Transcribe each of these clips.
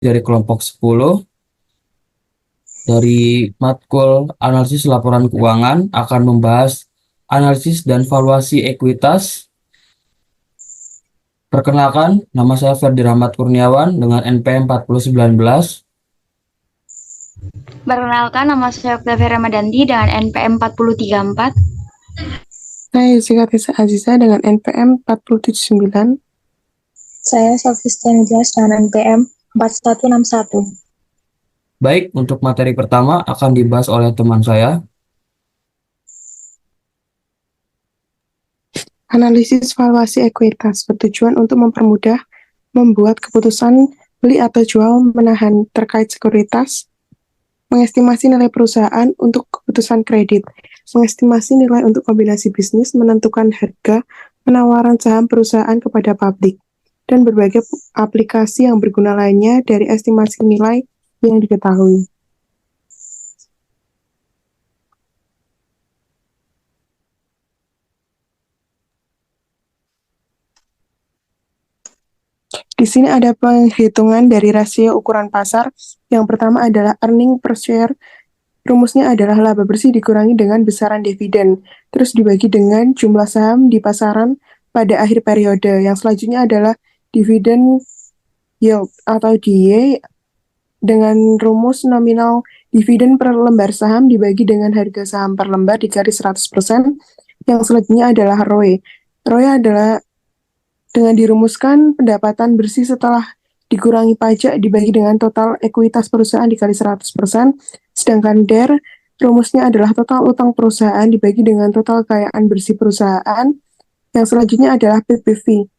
dari kelompok 10 dari matkul analisis laporan keuangan akan membahas analisis dan valuasi ekuitas. Perkenalkan, nama saya Ferdi Rahmat Kurniawan dengan NPM 4019. Perkenalkan, nama saya Octavia Ramadhanti dengan NPM 4034. Saya Yusika Aziza dengan NPM 4079. Saya Sofistia Nijas dengan NPM 4161. Baik, untuk materi pertama akan dibahas oleh teman saya. Analisis valuasi ekuitas bertujuan untuk mempermudah membuat keputusan beli atau jual menahan terkait sekuritas, mengestimasi nilai perusahaan untuk keputusan kredit, mengestimasi nilai untuk kombinasi bisnis, menentukan harga penawaran saham perusahaan kepada publik, dan berbagai aplikasi yang berguna lainnya dari estimasi nilai yang diketahui. Di sini ada penghitungan dari rasio ukuran pasar. Yang pertama adalah earning per share. Rumusnya adalah laba bersih dikurangi dengan besaran dividen, terus dibagi dengan jumlah saham di pasaran pada akhir periode. Yang selanjutnya adalah dividen yield atau DY dengan rumus nominal dividen per lembar saham dibagi dengan harga saham per lembar dikali 100%. Yang selanjutnya adalah ROE. ROE adalah dengan dirumuskan pendapatan bersih setelah dikurangi pajak dibagi dengan total ekuitas perusahaan dikali 100%, sedangkan DER rumusnya adalah total utang perusahaan dibagi dengan total kekayaan bersih perusahaan. Yang selanjutnya adalah PBV.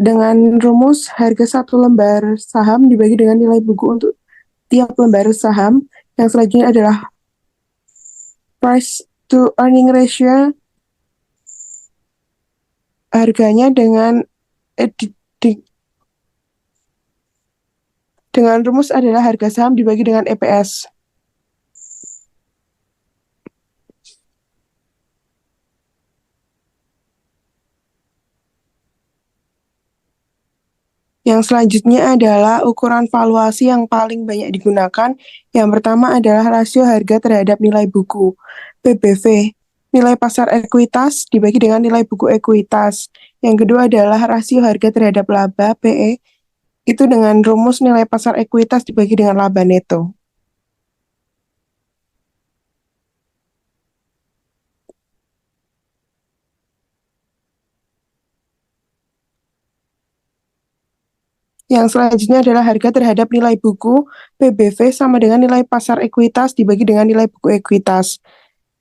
Dengan rumus harga satu lembar saham dibagi dengan nilai buku untuk tiap lembar saham. Yang selanjutnya adalah price to earning ratio, harganya dengan rumus adalah harga saham dibagi dengan EPS. Yang selanjutnya adalah ukuran valuasi yang paling banyak digunakan. Yang pertama adalah rasio harga terhadap nilai buku, PBV. Nilai pasar ekuitas dibagi dengan nilai buku ekuitas. Yang kedua adalah rasio harga terhadap laba, PE. Itu dengan rumus nilai pasar ekuitas dibagi dengan laba neto. Yang selanjutnya adalah harga terhadap nilai buku, PBV, sama dengan nilai pasar ekuitas dibagi dengan nilai buku ekuitas.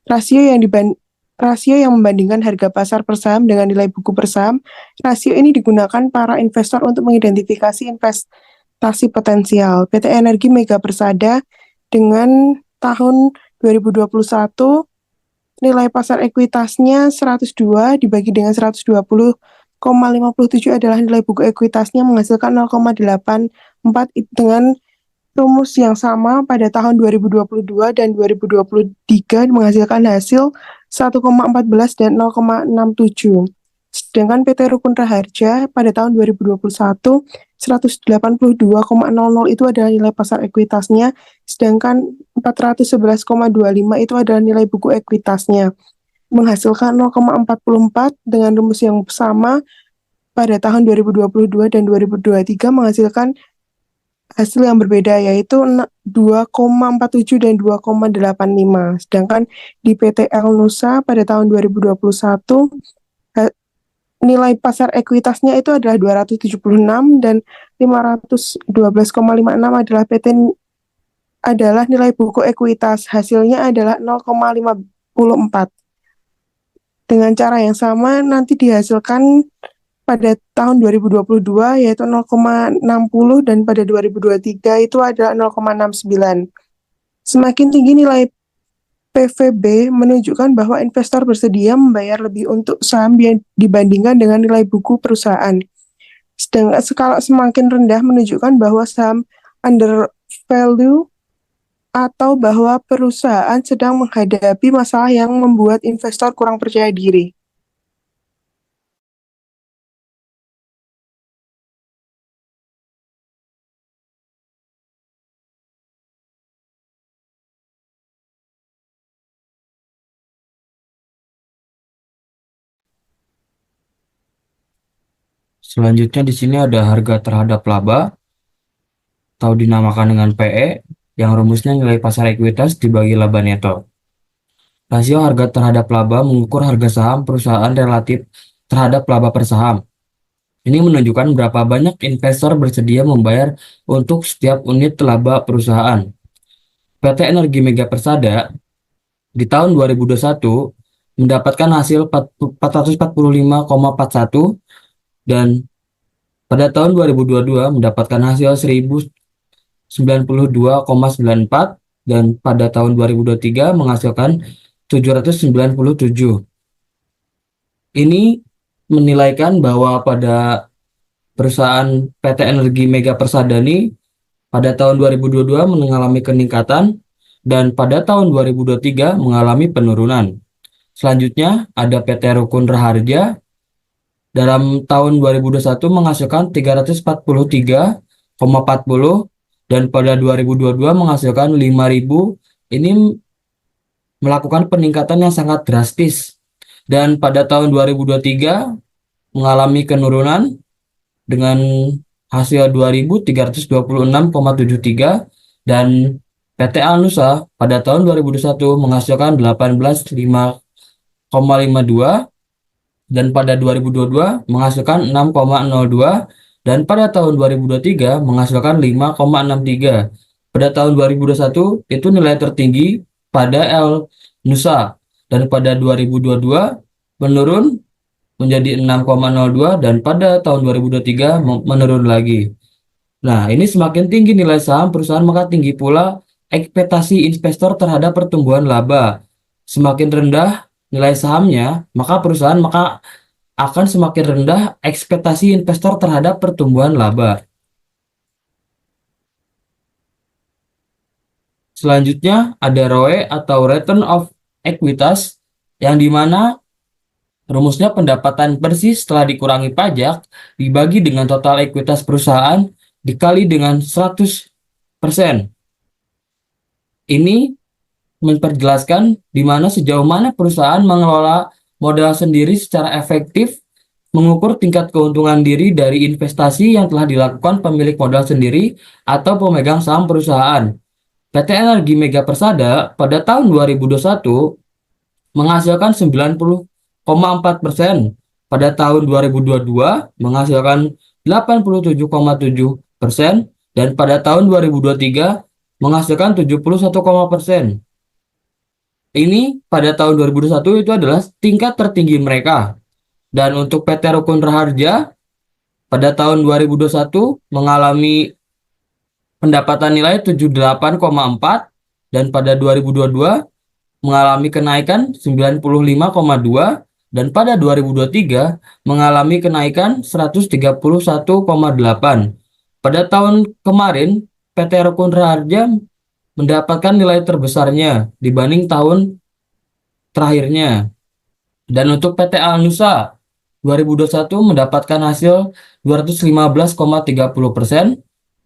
Rasio yang membandingkan harga pasar per saham dengan nilai buku per saham. Rasio ini digunakan para investor untuk mengidentifikasi investasi potensial. PT Energi Mega Persada dengan tahun 2021 nilai pasar ekuitasnya 102 dibagi dengan 120,57 adalah nilai buku ekuitasnya menghasilkan 0,84 dengan rumus yang sama pada tahun 2022 dan 2023 menghasilkan hasil 1,14 dan 0,67. Sedangkan PT Rukun Raharja pada tahun 2021 182,00 itu adalah nilai pasar ekuitasnya, sedangkan 411,25 itu adalah nilai buku ekuitasnya, menghasilkan 0,44 dengan rumus yang sama pada tahun 2022 dan 2023 menghasilkan hasil yang berbeda yaitu 2,47 dan 2,85. Sedangkan di PT El Nusa pada tahun 2021 nilai pasar ekuitasnya itu adalah 276 dan 512,56 adalah nilai buku ekuitas. Hasilnya adalah 0,54. Dengan cara yang sama nanti dihasilkan pada tahun 2022 yaitu 0,60 dan pada 2023 itu adalah 0,69. Semakin tinggi nilai PVB menunjukkan bahwa investor bersedia membayar lebih untuk saham yang dibandingkan dengan nilai buku perusahaan. Sedangkan skala semakin rendah menunjukkan bahwa saham undervalue atau bahwa perusahaan sedang menghadapi masalah yang membuat investor kurang percaya diri. Selanjutnya di sini ada harga terhadap laba atau dinamakan dengan PE yang rumusnya nilai pasar ekuitas dibagi laba neto. Rasio harga terhadap laba mengukur harga saham perusahaan relatif terhadap laba per saham. Ini menunjukkan berapa banyak investor bersedia membayar untuk setiap unit laba perusahaan. PT Energi Mega Persada di tahun 2021 mendapatkan hasil 445,41 dan pada tahun 2022 mendapatkan hasil 1092,94 dan pada tahun 2023 menghasilkan 797. Ini menilaikan bahwa pada perusahaan PT Energi Mega Persada ini pada tahun 2022 mengalami peningkatan dan pada tahun 2023 mengalami penurunan. Selanjutnya ada PT Rukun Raharja dalam tahun 2021 menghasilkan 343,40 dan pada 2022 menghasilkan 5.000. Ini melakukan peningkatan yang sangat drastis. Dan pada tahun 2023 mengalami penurunan dengan hasil 2.326,73 dan PT Alnusa pada tahun 2021 menghasilkan 18,52 dan pada 2022 menghasilkan 6,02 dan pada tahun 2023 menghasilkan 5,63. Pada tahun 2021 itu nilai tertinggi pada Alnusa dan pada 2022 menurun menjadi 6,02 dan pada tahun 2023 menurun lagi. Nah, ini semakin tinggi nilai saham perusahaan maka tinggi pula ekspektasi investor terhadap pertumbuhan laba. Semakin rendah nilai sahamnya, maka perusahaan akan semakin rendah ekspektasi investor terhadap pertumbuhan laba. Selanjutnya ada ROE atau Return of Equitas yang dimana rumusnya pendapatan bersih setelah dikurangi pajak dibagi dengan total ekuitas perusahaan dikali dengan 100%. Ini memperjelaskan di mana sejauh mana perusahaan mengelola modal sendiri secara efektif, mengukur tingkat keuntungan diri dari investasi yang telah dilakukan pemilik modal sendiri atau pemegang saham perusahaan. PT Energi Mega Persada pada tahun 2021 menghasilkan 90,4%, pada tahun 2022 menghasilkan 87,7% dan pada tahun 2023 menghasilkan 71,%. Ini pada tahun 2021 itu adalah tingkat tertinggi mereka. Dan untuk PT Rukun Raharja pada tahun 2021 mengalami pendapatan nilai 78,4 dan pada 2022 mengalami kenaikan 95,2 dan pada 2023 mengalami kenaikan 131,8. Pada tahun kemarin PT Rukun Raharja mendapatkan nilai terbesarnya dibanding tahun terakhirnya. Dan untuk PT Alnusa 2021 mendapatkan hasil 215,30%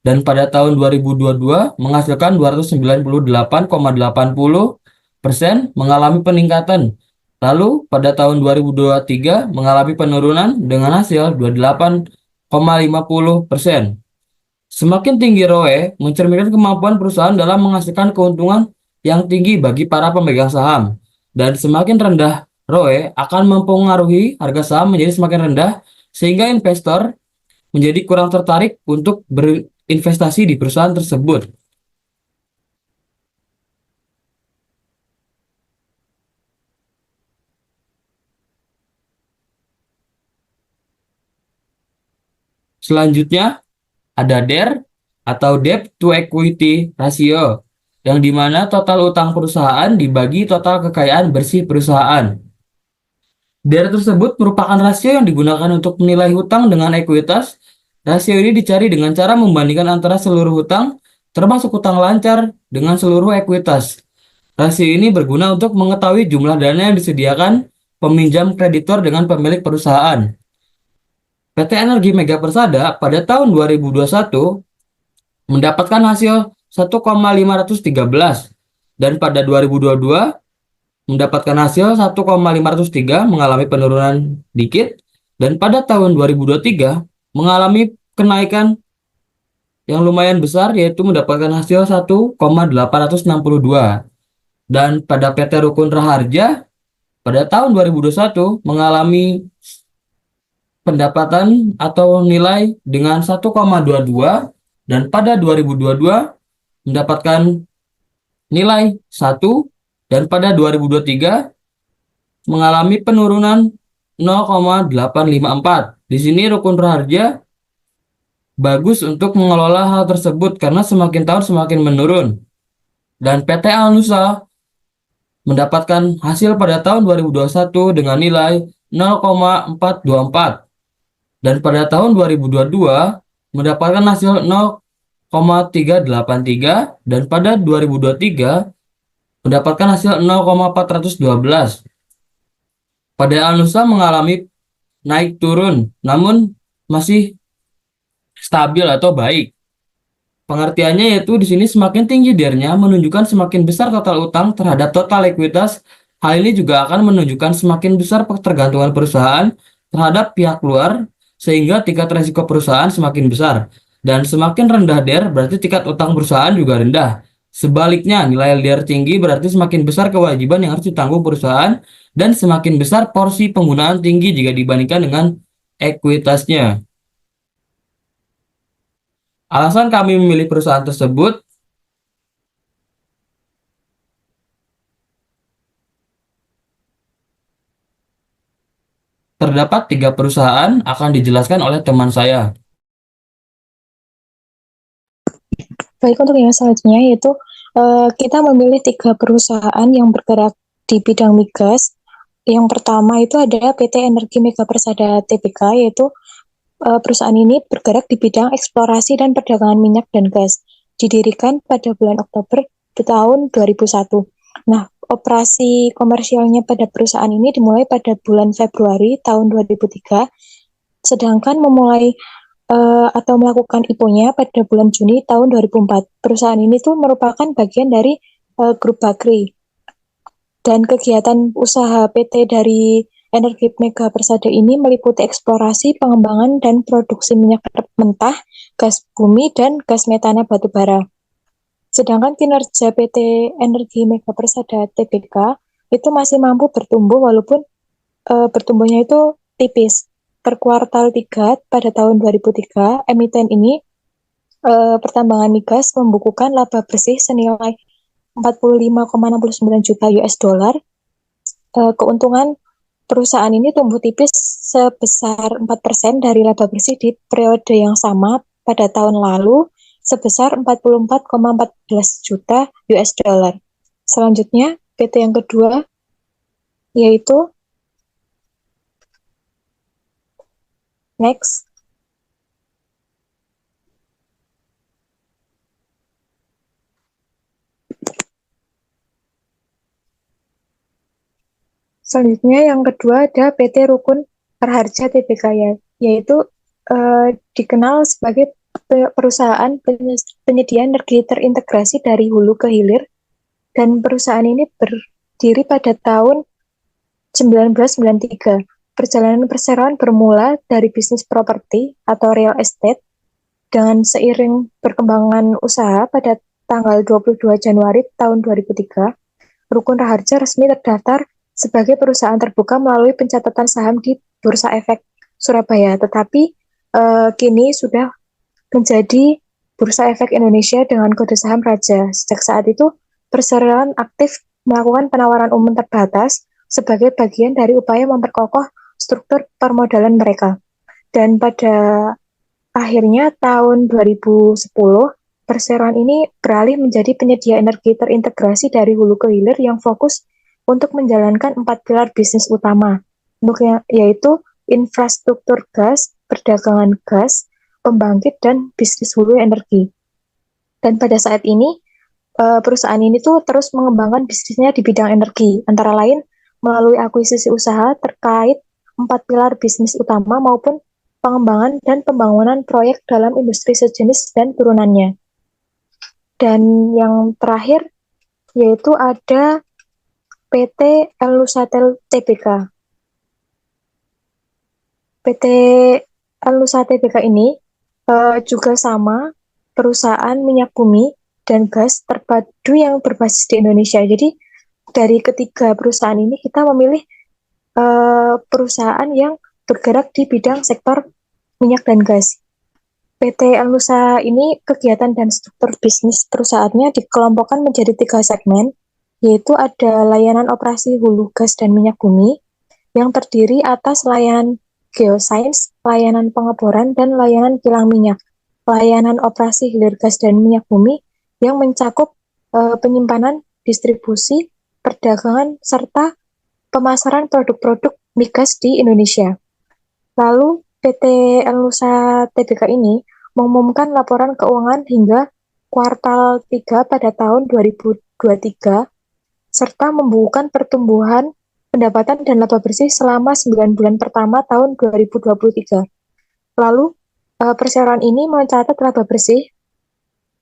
dan pada tahun 2022 menghasilkan 298,80% mengalami peningkatan. Lalu pada tahun 2023 mengalami penurunan dengan hasil 28,50%. Semakin tinggi ROE mencerminkan kemampuan perusahaan dalam menghasilkan keuntungan yang tinggi bagi para pemegang saham. Dan semakin rendah ROE akan mempengaruhi harga saham menjadi semakin rendah sehingga investor menjadi kurang tertarik untuk berinvestasi di perusahaan tersebut. Selanjutnya ada DER atau Debt to Equity Ratio yang dimana total utang perusahaan dibagi total kekayaan bersih perusahaan. DER tersebut merupakan rasio yang digunakan untuk menilai hutang dengan ekuitas. Rasio ini dicari dengan cara membandingkan antara seluruh hutang termasuk hutang lancar dengan seluruh ekuitas. Rasio ini berguna untuk mengetahui jumlah dana yang disediakan peminjam kreditor dengan pemilik perusahaan. PT Energi Mega Persada pada tahun 2021 mendapatkan hasil 1,513 dan pada 2022 mendapatkan hasil 1,503 mengalami penurunan dikit dan pada tahun 2023 mengalami kenaikan yang lumayan besar, yaitu mendapatkan hasil 1,862. Dan pada PT Rukun Raharja pada tahun 2021 mengalami pendapatan atau nilai dengan 1,22, dan pada 2022 mendapatkan nilai 1, dan pada 2023 mengalami penurunan 0,854. Di sini Rukun Raharja bagus untuk mengelola hal tersebut karena semakin tahun semakin menurun. Dan PT Alnusa mendapatkan hasil pada tahun 2021 dengan nilai 0,424, dan pada tahun 2022 mendapatkan hasil 0,383, dan pada 2023 mendapatkan hasil 0,412. Pada Alnusa mengalami naik turun namun masih stabil atau baik. Pengertiannya yaitu di sini semakin tinggi DER-nya menunjukkan semakin besar total utang terhadap total ekuitas. Hal ini juga akan menunjukkan semakin besar ketergantungan perusahaan terhadap pihak luar sehingga tingkat risiko perusahaan semakin besar. Dan semakin rendah DER berarti tingkat utang perusahaan juga rendah. Sebaliknya, nilai DER tinggi berarti semakin besar kewajiban yang harus ditanggung perusahaan dan semakin besar porsi penggunaan tinggi jika dibandingkan dengan ekuitasnya. Alasan kami memilih perusahaan tersebut, terdapat 3 perusahaan akan dijelaskan oleh teman saya. Baik, untuk yang selanjutnya yaitu kita memilih 3 perusahaan yang bergerak di bidang migas. Yang pertama itu ada PT Energi Mega Persada Tbk, yaitu perusahaan ini bergerak di bidang eksplorasi dan perdagangan minyak dan gas. Didirikan pada bulan Oktober tahun 2001. Nah, operasi komersialnya pada perusahaan ini dimulai pada bulan Februari tahun 2003, sedangkan memulai atau melakukan IPO-nya pada bulan Juni tahun 2004. Perusahaan ini tuh merupakan bagian dari grup Bakri. Dan kegiatan usaha PT dari Energi Mega Persada ini meliputi eksplorasi, pengembangan, dan produksi minyak mentah, gas bumi, dan gas metana batubara. Sedangkan kinerja PT Energi Mega Persada Tbk itu masih mampu bertumbuh walaupun bertumbuhnya itu tipis. Per kuartal 3 pada tahun 2003, emiten ini pertambangan migas membukukan laba bersih senilai 45,69 juta US dollar. Keuntungan perusahaan ini tumbuh tipis sebesar 4% dari laba bersih di periode yang sama pada tahun lalu sebesar 44,14 juta US dollar. Selanjutnya, PT yang kedua yaitu next. Selanjutnya yang kedua ada PT Rukun Raharja Tbk, yaitu dikenal sebagai perusahaan penyedia energi terintegrasi dari hulu ke hilir, dan perusahaan ini berdiri pada tahun 1993. Perjalanan perseroan bermula dari bisnis properti atau real estate. Dengan seiring perkembangan usaha pada tanggal 22 Januari tahun 2003, Rukun Raharja resmi terdaftar sebagai perusahaan terbuka melalui pencatatan saham di Bursa Efek Surabaya, tetapi kini sudah menjadi Bursa Efek Indonesia dengan kode saham Raja. Sejak saat itu, perseroan aktif melakukan penawaran umum terbatas sebagai bagian dari upaya memperkokoh struktur permodalan mereka. Dan pada akhirnya tahun 2010, perseroan ini beralih menjadi penyedia energi terintegrasi dari hulu ke hilir yang fokus untuk menjalankan 4 pilar bisnis utama, yaitu infrastruktur gas, perdagangan gas, pembangkit, dan bisnis hulu energi. Dan pada saat ini, perusahaan ini tuh terus mengembangkan bisnisnya di bidang energi, antara lain melalui akuisisi usaha terkait 4 pilar bisnis utama maupun pengembangan dan pembangunan proyek dalam industri sejenis dan turunannya. Dan yang terakhir yaitu ada PT Lusatel Tbk. PT Nusa Tbk ini juga sama perusahaan minyak bumi dan gas terpadu yang berbasis di Indonesia. Jadi dari ketiga perusahaan ini kita memilih perusahaan yang bergerak di bidang sektor minyak dan gas. PT Nusa ini kegiatan dan struktur bisnis perusahaannya dikelompokkan menjadi 3 segmen, yaitu ada layanan operasi hulu gas dan minyak bumi, yang terdiri atas layanan geosains, layanan pengeboran, dan layanan kilang minyak. Layanan operasi hilir gas dan minyak bumi yang mencakup penyimpanan, distribusi, perdagangan, serta pemasaran produk-produk migas di Indonesia. Lalu PT Nusa Tbk ini mengumumkan laporan keuangan hingga kuartal 3 pada tahun 2023 serta membukukan pertumbuhan pendapatan dan laba bersih selama 9 bulan pertama tahun 2023. Lalu perseroan ini mencatat laba bersih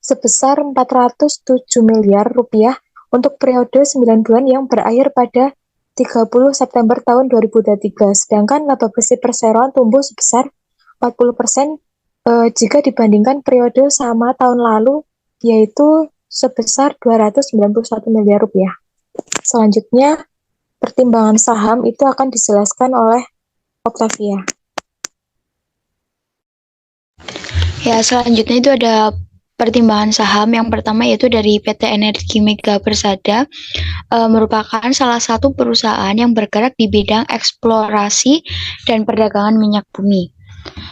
sebesar 407 miliar rupiah untuk periode 9 bulan yang berakhir pada 30 September tahun 2023, sedangkan laba bersih perseroan tumbuh sebesar 40% jika dibandingkan periode sama tahun lalu, yaitu sebesar 291 miliar rupiah. Selanjutnya, pertimbangan saham itu akan dijelaskan oleh Octavia. Ya, selanjutnya itu ada pertimbangan saham. Yang pertama yaitu dari PT Energi Mega Persada, merupakan salah satu perusahaan yang bergerak di bidang eksplorasi dan perdagangan minyak bumi.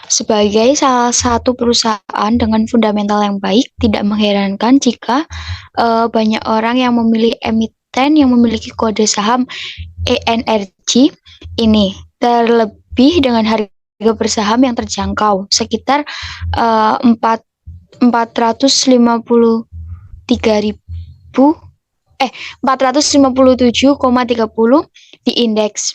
Sebagai salah satu perusahaan dengan fundamental yang baik, tidak mengherankan jika banyak orang yang memilih emiten yang memiliki kode saham ENRG ini, terlebih dengan harga bersaham yang terjangkau sekitar 457,30 di indeks.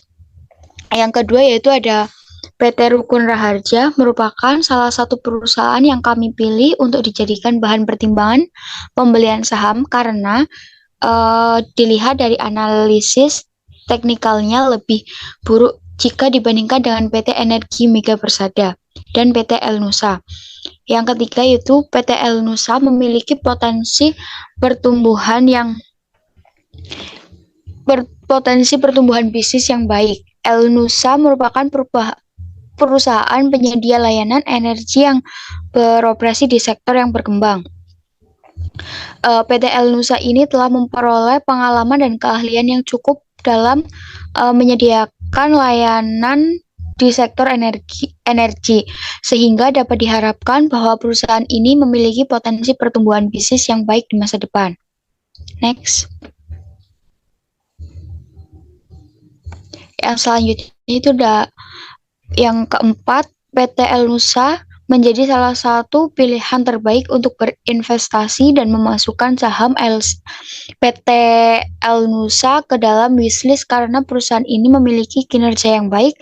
Yang kedua yaitu ada PT Rukun Raharja, merupakan salah satu perusahaan yang kami pilih untuk dijadikan bahan pertimbangan pembelian saham karena dilihat dari analisis teknikalnya lebih buruk jika dibandingkan dengan PT Energi Mega Persada dan PT El Nusa. Yang ketiga yaitu PT El Nusa memiliki potensi pertumbuhan bisnis yang baik. El Nusa merupakan perusahaan penyedia layanan energi yang beroperasi di sektor yang berkembang. PT El Nusa ini telah memperoleh pengalaman dan keahlian yang cukup dalam menyediakan layanan di sektor energi, sehingga dapat diharapkan bahwa perusahaan ini memiliki potensi pertumbuhan bisnis yang baik di masa depan. Next. Yang selanjutnya itu yang keempat, PT El Nusa menjadi salah satu pilihan terbaik untuk berinvestasi dan memasukkan saham PT El Nusa ke dalam wishlist karena perusahaan ini memiliki kinerja yang baik,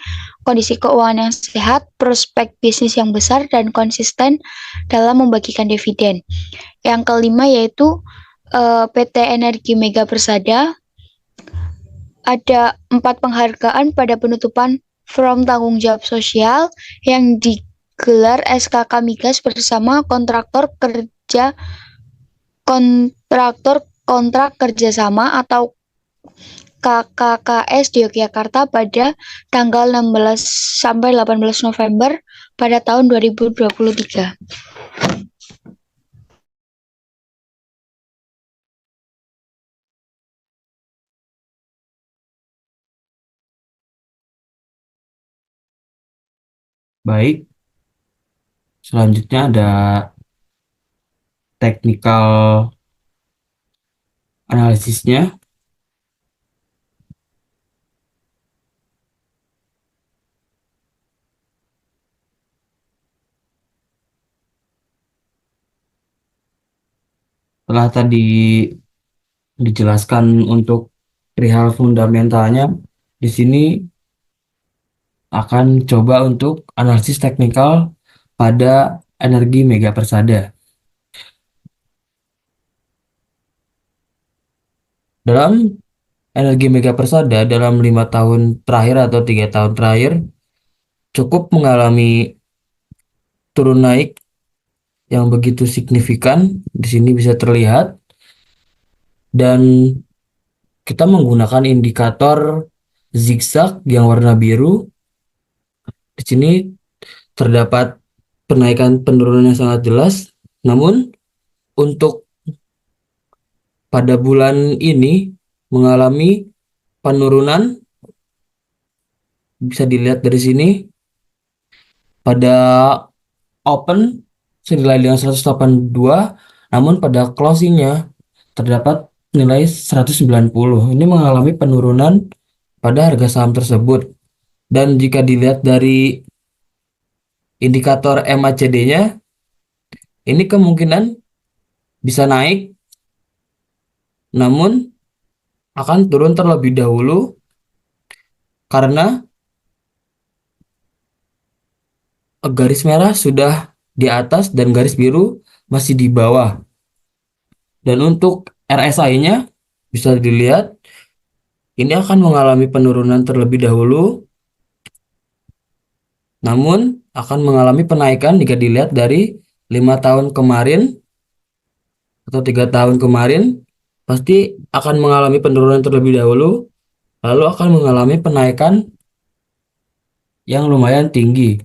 kondisi keuangan yang sehat, prospek bisnis yang besar, dan konsisten dalam membagikan dividen. Yang kelima yaitu PT Energi Mega Persada. Ada 4 penghargaan pada penutupan From Tanggung Jawab Sosial yang digelar SKK Migas bersama kontraktor kontrak kerjasama atau KKKS di Yogyakarta pada tanggal 16 sampai 18 November pada tahun 2023. Baik, selanjutnya ada technical analisisnya. Setelah tadi dijelaskan untuk perihal fundamentalnya, di sini akan coba untuk analisis teknikal pada Energi Mega Persada. Dalam Energi Mega Persada dalam 5 tahun terakhir atau 3 tahun terakhir cukup mengalami turun naik yang begitu signifikan di sini bisa terlihat, dan kita menggunakan indikator zigzag yang warna biru. Di sini terdapat penaikan penurunan yang sangat jelas, namun untuk pada bulan ini mengalami penurunan, bisa dilihat dari sini pada open senilai dengan 182, namun pada closingnya terdapat nilai 190. Ini mengalami penurunan pada harga saham tersebut. Dan jika dilihat dari indikator MACD-nya, ini kemungkinan bisa naik, namun akan turun terlebih dahulu karena garis merah sudah di atas dan garis biru masih di bawah. Dan untuk RSI-nya bisa dilihat ini akan mengalami penurunan terlebih dahulu, namun akan mengalami penaikan jika dilihat dari 5 tahun kemarin atau 3 tahun kemarin, pasti akan mengalami penurunan terlebih dahulu, lalu akan mengalami penaikan yang lumayan tinggi.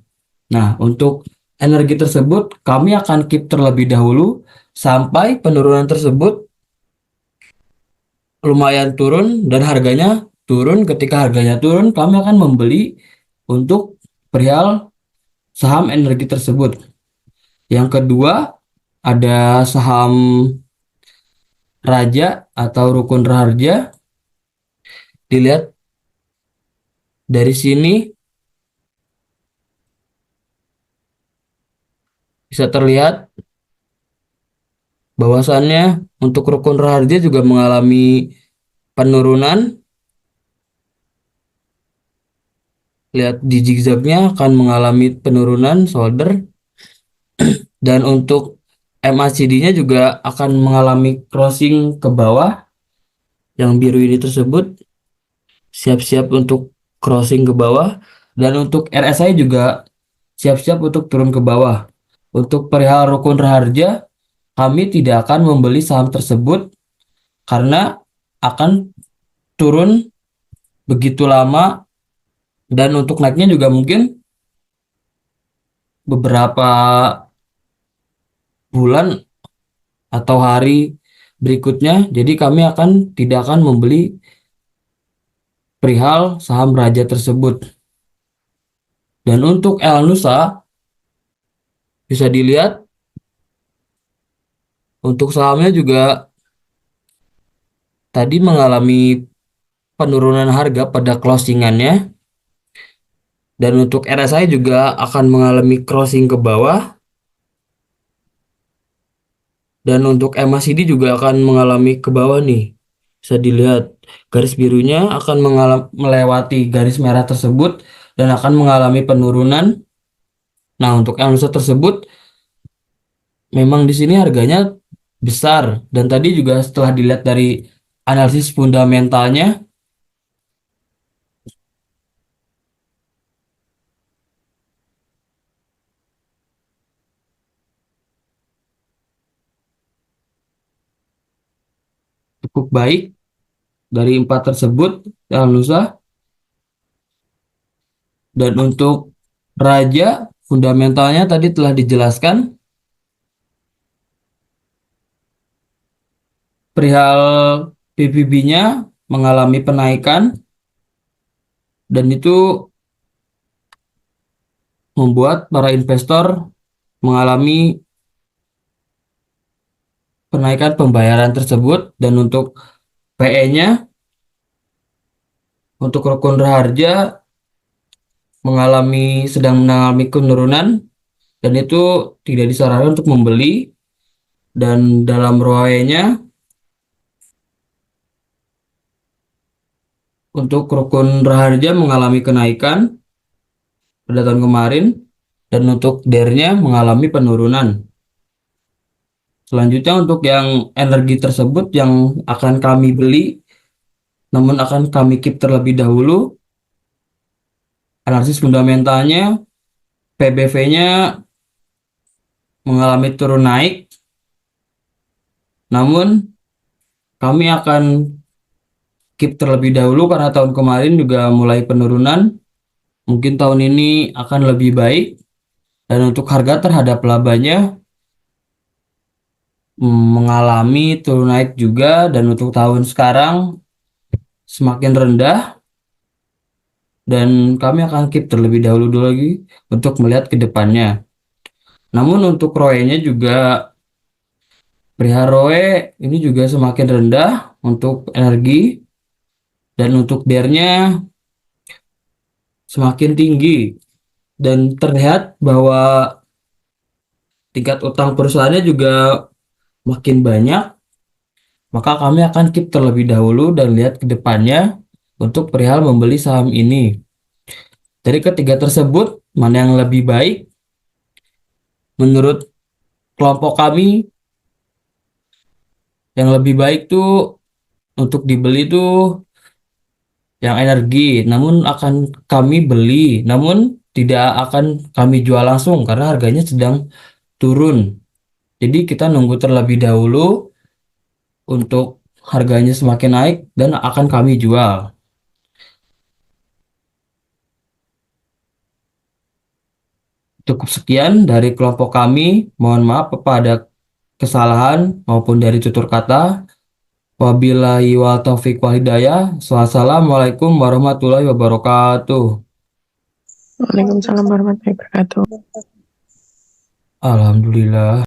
Nah, untuk energi tersebut kami akan keep terlebih dahulu sampai penurunan tersebut lumayan turun dan harganya turun. Ketika harganya turun, kami akan membeli untuk perihal saham energi tersebut. Yang kedua, ada saham Raja atau Rukun Raharja. Dilihat dari sini bisa terlihat bahwasannya untuk Rukun Raharja juga mengalami penurunan. Lihat di zigzagnya akan mengalami penurunan shoulder, dan untuk MACD-nya juga akan mengalami crossing ke bawah. Yang biru ini tersebut siap-siap untuk crossing ke bawah, dan untuk RSI juga siap-siap untuk turun ke bawah. Untuk perihal Rukun Raharja, kami tidak akan membeli saham tersebut karena akan turun begitu lama, dan untuk naiknya juga mungkin beberapa bulan atau hari berikutnya. Jadi kami tidak akan membeli perihal saham Raja tersebut. Dan untuk El Nusa bisa dilihat untuk sahamnya juga tadi mengalami penurunan harga pada closingannya, dan untuk RSI juga akan mengalami crossing ke bawah, dan untuk MACD juga akan mengalami ke bawah nih. Bisa dilihat garis birunya akan melewati garis merah tersebut dan akan mengalami penurunan. Nah, untuk El Nusa tersebut memang di sini harganya besar, dan tadi juga setelah dilihat dari analisis fundamentalnya cukup baik dari 4 tersebut El Nusa. Dan untuk Raja fundamentalnya tadi telah dijelaskan. Perihal PBB-nya mengalami penaikan, dan itu membuat para investor mengalami penaikan pembayaran tersebut. Dan untuk PE-nya untuk Rukun Raharja sedang mengalami penurunan, dan itu tidak disarankan untuk membeli. Dan dalam ROE-nya untuk Rukun Raharja mengalami kenaikan pada tahun kemarin, dan untuk DER-nya mengalami penurunan. Selanjutnya untuk yang energi tersebut yang akan kami beli namun akan kami keep terlebih dahulu, analisis fundamentalnya PBV-nya mengalami turun naik, namun kami akan keep terlebih dahulu karena tahun kemarin juga mulai penurunan. Mungkin tahun ini akan lebih baik, dan untuk harga terhadap labanya mengalami turun naik juga, dan untuk tahun sekarang semakin rendah, dan kami akan keep terlebih dahulu lagi untuk melihat ke depannya. Namun untuk ROE-nya juga, perihal ROE ini juga semakin rendah untuk energi, dan untuk DER-nya semakin tinggi, dan terlihat bahwa tingkat utang perusahaannya juga makin banyak. Maka kami akan keep terlebih dahulu dan lihat ke depannya untuk perihal membeli saham ini. Dari ketiga tersebut, mana yang lebih baik? Menurut kelompok kami, yang lebih baik tuh untuk dibeli tuh yang energi, namun akan kami beli, namun tidak akan kami jual langsung karena harganya sedang turun. Jadi kita nunggu terlebih dahulu untuk harganya semakin naik dan akan kami jual. Cukup sekian dari kelompok kami. Mohon maaf kepada kesalahan maupun dari tutur kata. Wabillahi wa taufiq wal hidayah. Wassalamualaikum warahmatullahi wabarakatuh. Waalaikumsalam warahmatullahi wabarakatuh. Alhamdulillah.